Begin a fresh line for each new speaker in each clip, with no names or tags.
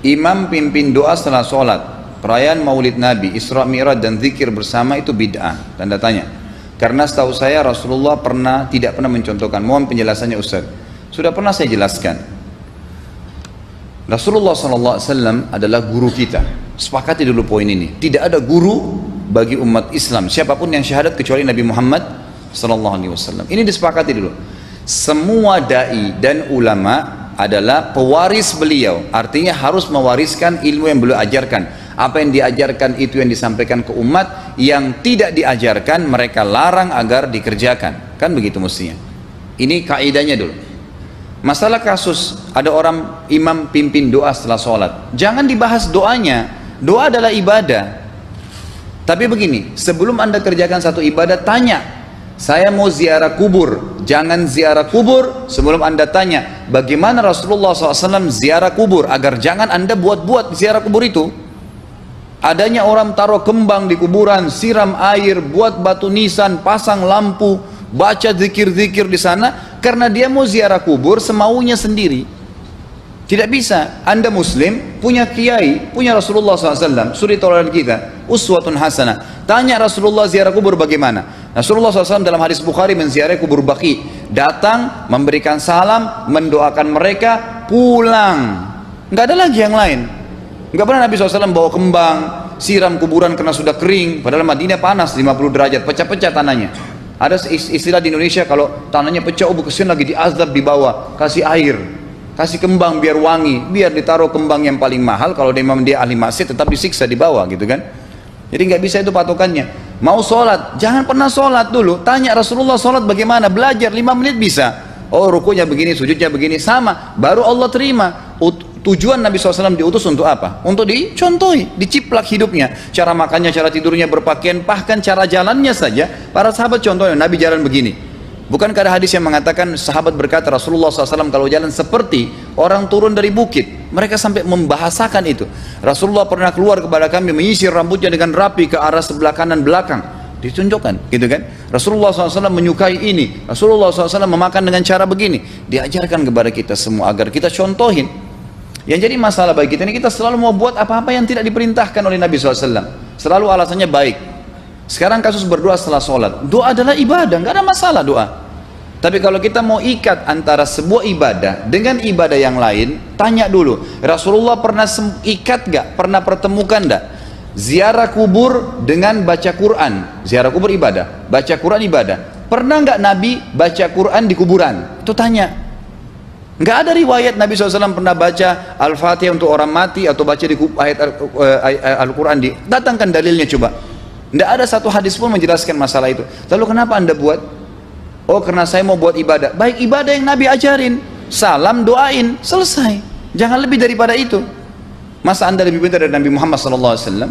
imam pimpin doa setelah sholat, perayaan maulid Nabi, Isra Mi'raj dan zikir bersama itu bid'ah, tanda tanya. Karena setahu saya Rasulullah tidak pernah mencontohkan. Mohon penjelasannya Ustaz. Sudah pernah saya jelaskan. Rasulullah SAW adalah guru kita. Sepakati dulu poin ini. Tidak ada guru bagi umat Islam siapapun yang syahadat kecuali Nabi Muhammad SAW. Ini disepakati dulu. Semua dai dan ulama adalah pewaris beliau, artinya harus mewariskan ilmu yang beliau ajarkan. Apa yang diajarkan itu yang disampaikan ke umat, yang tidak diajarkan mereka larang agar dikerjakan. Kan begitu mestinya. Ini kaidahnya dulu. Masalah kasus ada orang imam pimpin doa setelah sholat, jangan dibahas doanya. Doa adalah ibadah. Tapi begini, sebelum anda kerjakan satu ibadah, tanya, saya mau ziarah kubur. Jangan ziarah kubur sebelum anda tanya bagaimana Rasulullah SAW ziarah kubur, agar jangan anda buat-buat ziarah kubur itu. Adanya orang taruh kembang di kuburan, siram air, buat batu nisan, pasang lampu, baca zikir-zikir di sana karena dia mau ziarah kubur semaunya sendiri. Tidak bisa. Anda muslim, punya kiai, punya Rasulullah SAW, suri tauladan kita, uswatun hasanah. Tanya Rasulullah ziarah kubur bagaimana? Rasulullah SAW dalam hadis Bukhari menziarahi kubur Baqi, datang, memberikan salam, mendoakan mereka, pulang. Nggak ada lagi yang lain. Nggak pernah Nabi SAW bawa kembang, siram kuburan karena sudah kering, padahal Madinah panas 50 derajat, pecah-pecah tanahnya. Ada istilah di Indonesia, kalau tanahnya pecah, kesian lagi diazab di bawah, kasih air, kasih kembang biar wangi, biar ditaruh kembang yang paling mahal. Kalau dia ahli maksiat tetap disiksa di bawah gitu kan. Jadi nggak bisa itu patokannya. Mau sholat, jangan pernah sholat dulu, tanya Rasulullah sholat bagaimana, belajar 5 menit bisa. Oh rukunya begini, sujudnya begini, sama, baru Allah terima. Tujuan Nabi SAW diutus untuk apa? Untuk dicontohi, diciplak hidupnya, cara makannya, cara tidurnya, berpakaian, bahkan cara jalannya saja. Para sahabat contohnya, Nabi jalan begini. Bukankah ada hadis yang mengatakan sahabat berkata Rasulullah SAW kalau jalan seperti orang turun dari bukit. Mereka sampai membahasakan itu. Rasulullah pernah keluar kepada kami menyisir rambutnya dengan rapi ke arah sebelah kanan belakang. Ditunjukkan, gitu kan? Rasulullah SAW menyukai ini. Rasulullah SAW memakan dengan cara begini. Diajarkan kepada kita semua agar kita contohin. Yang jadi masalah bagi kita ini, kita selalu mau buat apa-apa yang tidak diperintahkan oleh Nabi SAW. Selalu alasannya baik. Sekarang kasus berdoa setelah sholat. Doa adalah ibadah, nggak ada masalah doa. Tapi kalau kita mau ikat antara sebuah ibadah dengan ibadah yang lain, tanya dulu, Rasulullah pernah ikat nggak? Pernah pertemukan nggak? Ziarah kubur dengan baca Quran. Ziarah kubur ibadah, baca Quran ibadah. Pernah nggak Nabi baca Quran di kuburan? Itu tanya. Nggak ada riwayat Nabi SAW pernah baca Al-Fatihah untuk orang mati atau baca di ayat Al-Quran. Datangkan dalilnya coba. Nggak ada satu hadis pun menjelaskan masalah itu. Lalu kenapa anda buat? Oh karena saya mau buat ibadah. Baik, ibadah yang Nabi ajarin. Salam, doain, selesai. Jangan lebih daripada itu. Masa anda lebih pintar dari Nabi Muhammad SAW?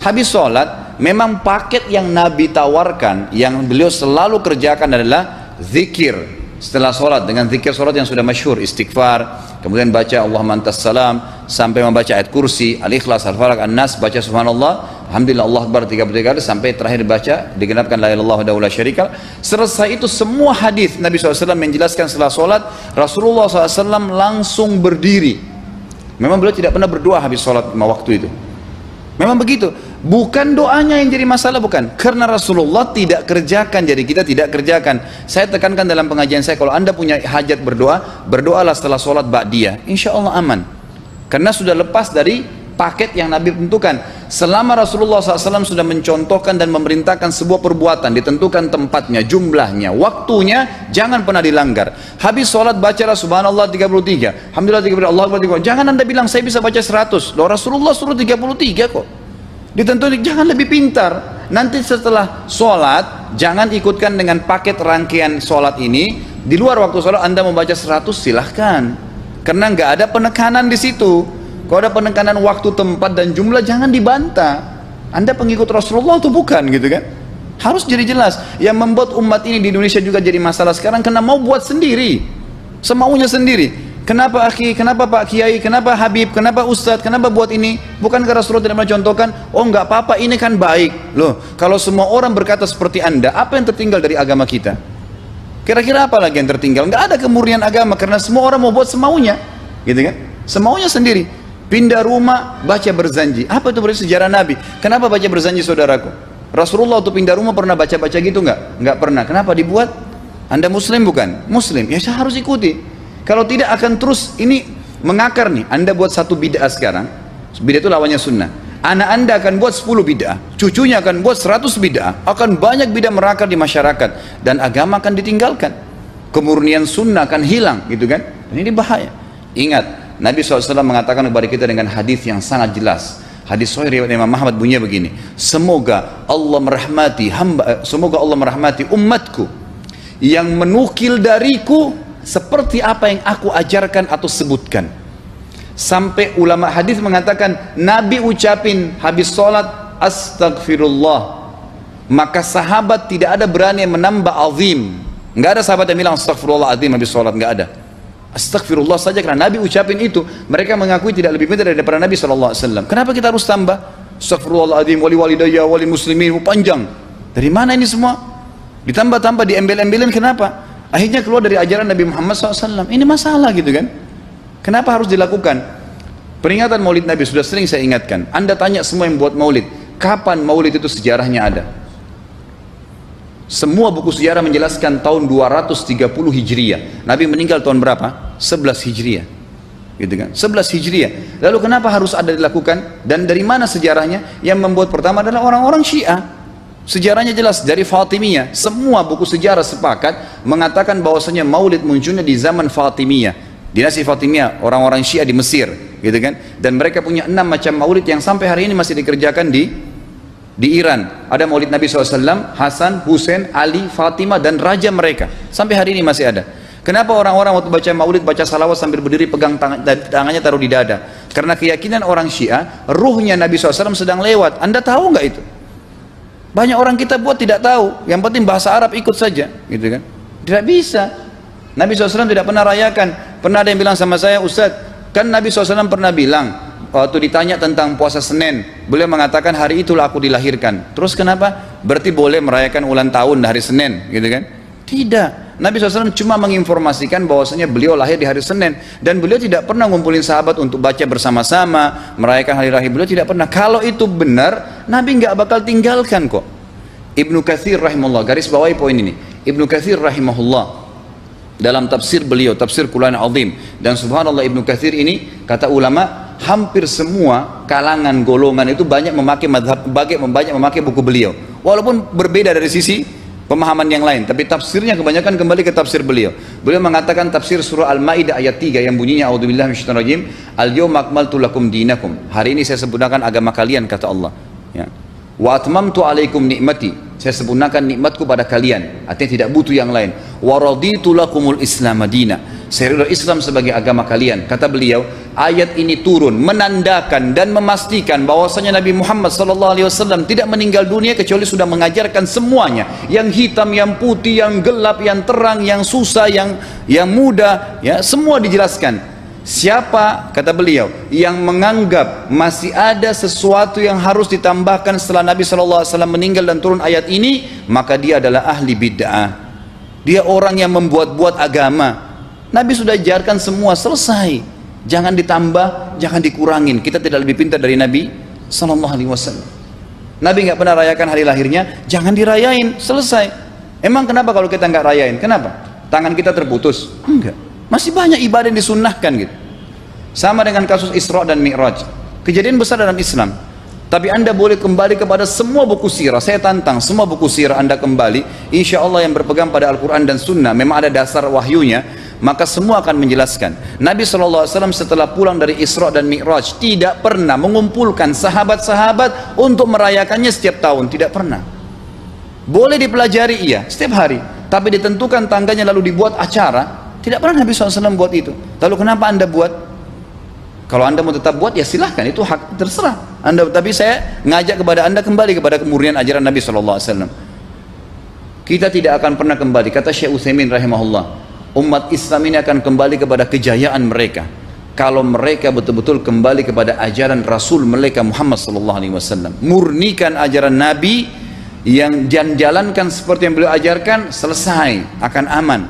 Habis sholat, memang paket yang Nabi tawarkan, yang beliau selalu kerjakan adalah zikir. Setelah sholat dengan zikir sholat yang sudah masyhur, istighfar, kemudian baca Allahumma antas salam, sampai membaca ayat kursi, al-ikhlas, al-falaq, an-nas, baca subhanallah, alhamdulillah, Allah akbar 33 kali, sampai terakhir baca digenapkan la ilaha illallah wahdahu la syarika. Selesai itu semua hadis Nabi SAW menjelaskan setelah sholat, Rasulullah SAW langsung berdiri. Memang beliau tidak pernah berdoa habis sholat waktu itu. Memang begitu. Bukan doanya yang jadi masalah, bukan. Karena Rasulullah tidak kerjakan, jadi kita tidak kerjakan. Saya tekankan dalam pengajian saya, kalau anda punya hajat berdoa, berdoalah setelah sholat ba'diyah. Insya Allah aman. Karena sudah lepas dari paket yang Nabi tentukan. Selama Rasulullah SAW sudah mencontohkan dan memerintahkan sebuah perbuatan, ditentukan tempatnya, jumlahnya, waktunya, jangan pernah dilanggar. Habis sholat bacalah subhanallah 33, alhamdulillah 33, Allah akbar 33. Jangan anda bilang saya bisa baca 100. Loh, Rasulullah suruh 33 kok. Ditentukan, jangan lebih pintar. Nanti setelah sholat, jangan ikutkan dengan paket rangkaian sholat ini. Di luar waktu sholat anda membaca 100, silahkan. Karena nggak ada penekanan di situ. Kalau ada penekanan waktu, tempat, dan jumlah, jangan dibantah. Anda pengikut Rasulullah atau bukan, gitu kan? Harus jadi jelas. Yang membuat umat ini di Indonesia juga jadi masalah sekarang, karena mau buat sendiri, semaunya sendiri. Kenapa akhi, kenapa Pak Kiai, kenapa Habib, kenapa Ustadz, kenapa buat ini? Bukankah Rasulullah tidak mencontohkan? Oh nggak apa-apa, ini kan baik. Loh, kalau semua orang berkata seperti anda, apa yang tertinggal dari agama kita? Kira-kira apa lagi yang tertinggal? Nggak ada kemurnian agama, karena semua orang mau buat semaunya, gitu kan? Semaunya sendiri. Pindah rumah, baca berzanji. Apa itu berarti sejarah Nabi? Kenapa baca berzanji, saudaraku? Rasulullah waktu pindah rumah pernah baca-baca gitu nggak? Nggak pernah. Kenapa dibuat? Anda muslim bukan? Muslim. Ya saya harus ikuti. Kalau tidak akan terus ini mengakar nih. Anda buat satu bid'ah sekarang. Bid'ah itu lawannya sunnah. Anak Anda akan buat 10 bid'ah. Cucunya akan buat 100 bid'ah. Akan banyak bid'ah merakar di masyarakat. Dan agama akan ditinggalkan. Kemurnian sunnah akan hilang, gitu kan? Dan ini bahaya. Ingat, Nabi SAW mengatakan kepada kita dengan hadis yang sangat jelas. Hadis sahih riwayat Imam Ahmad bunyinya begini. Semoga Allah merahmati umatku yang menukil dariku seperti apa yang aku ajarkan atau sebutkan. Sampai ulama hadis mengatakan Nabi ucapin habis sholat astagfirullah, maka sahabat tidak ada berani yang menambah azim. Nggak ada sahabat yang bilang astagfirullahaladzim habis sholat, nggak ada. Astagfirullah saja karena Nabi ucapin itu. Mereka mengakui tidak lebih pintar daripada Nabi SAW. Kenapa kita harus tambah astagfirullahaladzim, wali walidayya, wali muslimin, panjang? Dari mana ini semua? Ditambah-tambah, diembel-embelin, kenapa? Akhirnya keluar dari ajaran Nabi Muhammad SAW. Ini masalah gitu kan? Kenapa harus dilakukan? Peringatan maulid Nabi sudah sering saya ingatkan. Anda tanya semua yang buat maulid, kapan maulid itu sejarahnya ada? Semua buku sejarah menjelaskan tahun 230 Hijriah. Nabi meninggal tahun berapa? 11 Hijriah. Gitu kan? 11 Hijriah. Lalu kenapa harus ada dilakukan? Dan dari mana sejarahnya? Yang membuat pertama adalah orang-orang Syiah. Sejarahnya jelas dari Fatimiyah. Semua buku sejarah sepakat mengatakan bahwasanya maulid munculnya di zaman Fatimiyah. Dinasti Fatimiyah, orang-orang Syiah di Mesir, gitu kan? Dan mereka punya 6 macam maulid yang sampai hari ini masih dikerjakan di Iran. Ada maulid Nabi SAW, Hasan, Husain, Ali, Fatimah, dan raja mereka. Sampai hari ini masih ada. Kenapa orang-orang waktu baca maulid, baca salawat sambil berdiri pegang tangannya taruh di dada? Karena keyakinan orang Syiah, ruhnya Nabi SAW sedang lewat. Anda tahu nggak itu? Banyak orang kita buat tidak tahu. Yang penting bahasa Arab ikut saja, gitu kan? Tidak bisa. Nabi SAW tidak pernah rayakan. Pernah ada yang bilang sama saya, Ustadz, kan Nabi SAW pernah bilang, waktu ditanya tentang puasa Senin, beliau mengatakan hari itulah aku dilahirkan. Terus kenapa? Berarti boleh merayakan ulang tahun hari Senin, gitu kan? Tidak. Nabi SAW cuma menginformasikan bahwasanya beliau lahir di hari Senin, dan beliau tidak pernah ngumpulin sahabat untuk baca bersama-sama, merayakan hari lahir. Beliau tidak pernah. Kalau itu benar, Nabi nggak bakal tinggalkan kok. Ibnu Katsir rahimahullah, garis bawahi poin ini. Ibnu Katsir rahimahullah dalam tafsir beliau, tafsir Quran Azim, dan subhanallah Ibnu Katsir ini kata ulama hampir semua kalangan golongan itu banyak memakai madhab, banyak memakai buku beliau, walaupun berbeda dari sisi pemahaman yang lain, tapi tafsirnya kebanyakan kembali ke tafsir beliau. Beliau mengatakan tafsir surah Al-Maidah ayat 3 yang bunyinya a'udzubillahi minasyaitonir rajim, al-yawma akmaltu lakum dinakum, hari ini saya sempurnakan agama kalian, kata Allah, ya. Wa atmamtu alaikum nikmati, saya sempurnakan nikmatku pada kalian, artinya tidak butuh yang lain. Wa raditu lakumul islam madina, saya ridha Islam sebagai agama kalian. Kata beliau, ayat ini turun menandakan dan memastikan bahwasanya Nabi Muhammad SAW tidak meninggal dunia kecuali sudah mengajarkan semuanya, yang hitam, yang putih, yang gelap, yang terang, yang susah, yang muda, ya, semua dijelaskan. Siapa, kata beliau, yang menganggap masih ada sesuatu yang harus ditambahkan setelah Nabi SAW meninggal dan turun ayat ini, maka dia adalah ahli bid'ah. Dia orang yang membuat-buat agama. Nabi sudah ajarkan semua, selesai. Jangan ditambah, jangan dikurangin. Kita tidak lebih pintar dari Nabi SAW. Nabi nggak pernah rayakan hari lahirnya, jangan dirayain, selesai. Emang kenapa kalau kita nggak rayain? Kenapa? Tangan kita terputus? Enggak. Masih banyak ibadah yang disunnahkan gitu. Sama dengan kasus Isra dan Mi'raj, kejadian besar dalam Islam. Tapi Anda boleh kembali kepada semua buku sirah. Saya tantang semua buku sirah Anda kembali, insya Allah yang berpegang pada Al-Quran dan Sunnah, memang ada dasar wahyunya, maka semua akan menjelaskan. Nabi SAW setelah pulang dari Isra dan Mi'raj tidak pernah mengumpulkan sahabat-sahabat untuk merayakannya setiap tahun, tidak pernah. Boleh dipelajari, iya, setiap hari, tapi ditentukan tanggalnya lalu dibuat acara. Tidak pernah Nabi SAW buat itu. Lalu kenapa Anda buat? Kalau Anda mau tetap buat, ya silahkan, itu hak terserah Anda. Tapi saya ngajak kepada Anda kembali kepada kemurnian ajaran Nabi SAW. Kita tidak akan pernah kembali, kata Syekh Utsaimin rahimahullah, umat Islam ini akan kembali kepada kejayaan mereka kalau mereka betul-betul kembali kepada ajaran Rasul mereka Muhammad SAW. Murnikan ajaran Nabi, yang jalankan seperti yang beliau ajarkan, selesai, akan aman,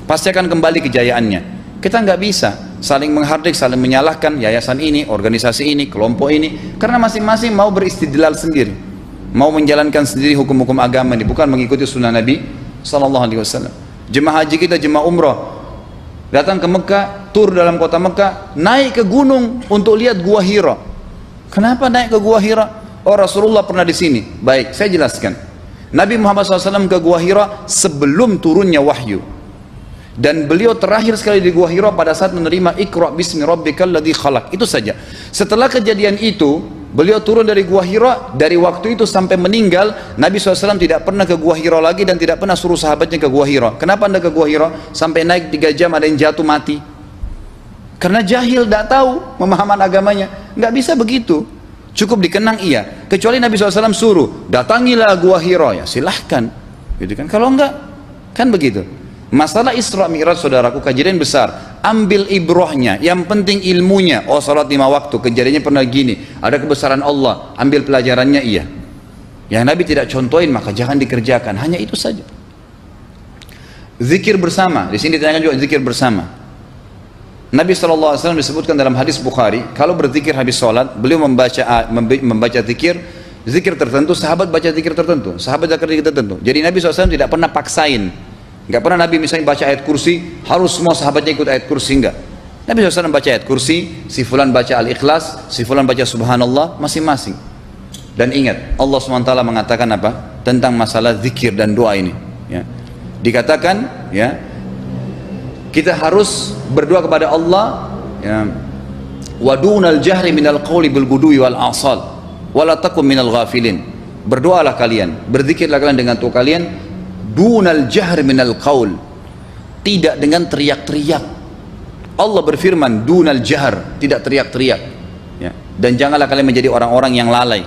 pasti akan kembali kejayaannya. Kita nggak bisa saling menghardik, saling menyalahkan yayasan ini, organisasi ini, kelompok ini, karena masing-masing mau beristidlal sendiri, mau menjalankan sendiri hukum-hukum agama ini, bukan mengikuti sunnah Nabi Sallallahu Alaihi Wasallam. Jemaah haji kita, jemaah umrah, datang ke Mekah, tur dalam kota Mekah, naik ke gunung untuk lihat Gua Hira. Kenapa naik ke Gua Hira? Oh, Rasulullah pernah di sini. Baik, saya jelaskan. Nabi Muhammad SAW ke Gua Hira sebelum turunnya wahyu, dan beliau terakhir sekali di Gua Hira pada saat menerima Iqra bismi rabbikal ladzi khalaq. Itu saja. Setelah kejadian itu, beliau turun dari Gua Hira. Dari waktu itu sampai meninggal, Nabi SAW tidak pernah ke Gua Hira lagi, dan tidak pernah suruh sahabatnya ke Gua Hira. Kenapa anda ke Gua Hira? Sampai naik 3 jam ada yang jatuh mati. Karena jahil, tidak tahu pemahaman agamanya. Nggak bisa begitu. Cukup dikenang iya. Kecuali Nabi SAW suruh, datangilah Gua Hira, ya silahkan. Gitu kan? Kalau enggak, kan begitu. Masalah Isra Mi'raj, saudaraku, kejadian besar. Ambil ibrahnya, yang penting ilmunya. Oh, salat 5 waktu, kejadiannya pernah gini. Ada kebesaran Allah, ambil pelajarannya iya. Yang Nabi tidak contohin, maka jangan dikerjakan. Hanya itu saja. Zikir bersama, di sini ditanyakan juga zikir bersama. Nabi SAW disebutkan dalam hadis Bukhari, kalau berzikir habis sholat, beliau membaca zikir tertentu, sahabat baca zikir tertentu, sahabat baca zikir tertentu. Jadi Nabi SAW tidak pernah paksain. Nggak pernah Nabi misalnya baca ayat kursi, harus semua sahabatnya ikut ayat kursi, enggak. Nabi SAW baca ayat kursi, si fulan baca al-ikhlas, si fulan baca subhanallah, masing-masing. Dan ingat, Allah SWT mengatakan apa? Tentang masalah zikir dan doa ini. Ya. Dikatakan, ya, kita harus berdoa kepada Allah, ya, wadunal jahri minal qawli bil gudui wal asal wala takum minal ghafilin. Berdoalah kalian, berzikirlah kalian dengan doa kalian, dunal jahri minal qawl, tidak dengan teriak-teriak. Allah berfirman dunal jahr, tidak teriak-teriak, ya. Dan janganlah kalian menjadi orang-orang yang lalai.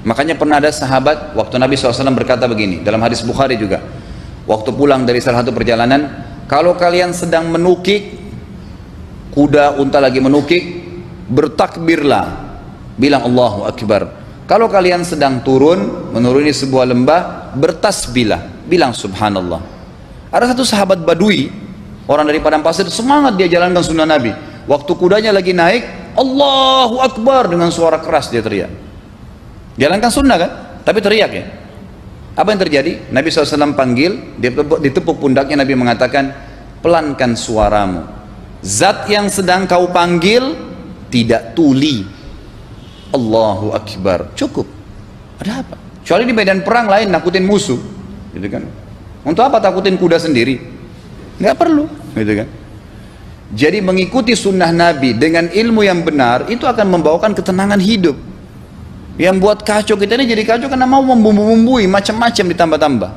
Makanya pernah ada sahabat, waktu Nabi SAW berkata begini, dalam hadis Bukhari juga, waktu pulang dari salah satu perjalanan, kalau kalian sedang menukik, kuda, unta lagi menukik, bertakbirlah, bilang Allahu Akbar. Kalau kalian sedang turun, menuruni sebuah lembah, bertasbihlah, bilang Subhanallah. Ada satu sahabat Badui, orang dari padang pasir, semangat dia jalankan sunnah Nabi. Waktu kudanya lagi naik, Allahu Akbar, dengan suara keras dia teriak. Jalankan sunnah kan? Tapi teriak ya. Apa yang terjadi? Nabi SAW panggil, ditepuk pundaknya, Nabi mengatakan, pelankan suaramu. Zat yang sedang kau panggil tidak tuli. Allahu Akbar. Cukup. Ada apa? Kecuali di medan perang lain nakutin musuh, gitu kan? Untuk apa takutin kuda sendiri? Nggak perlu, gitu kan? Jadi mengikuti sunnah Nabi dengan ilmu yang benar itu akan membawakan ketenangan hidup. Yang buat kacau kita ini jadi kacau karena mau membumbu-bumbui macam-macam ditambah-tambah.